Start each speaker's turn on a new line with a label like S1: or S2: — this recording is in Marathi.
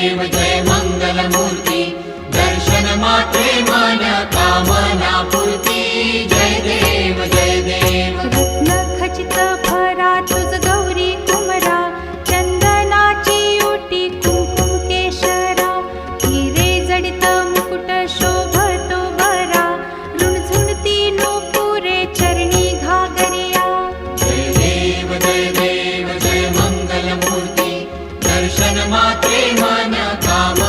S1: देव जय मंगलमूर्ती दर्शन मात्रे मन कामना पूर्ती जय देव जय देव
S2: रत्न खचित भरा तुझ गौरी कुमरा चंदनाची ओटी कुंकुम केशरा हिरे जडित मुकुट शोभतो बरा रुणझुणती नूपुरे चरणी घागरिया
S1: जय देव जय मंगलमूर्ती दर्शन मात्रे मन काम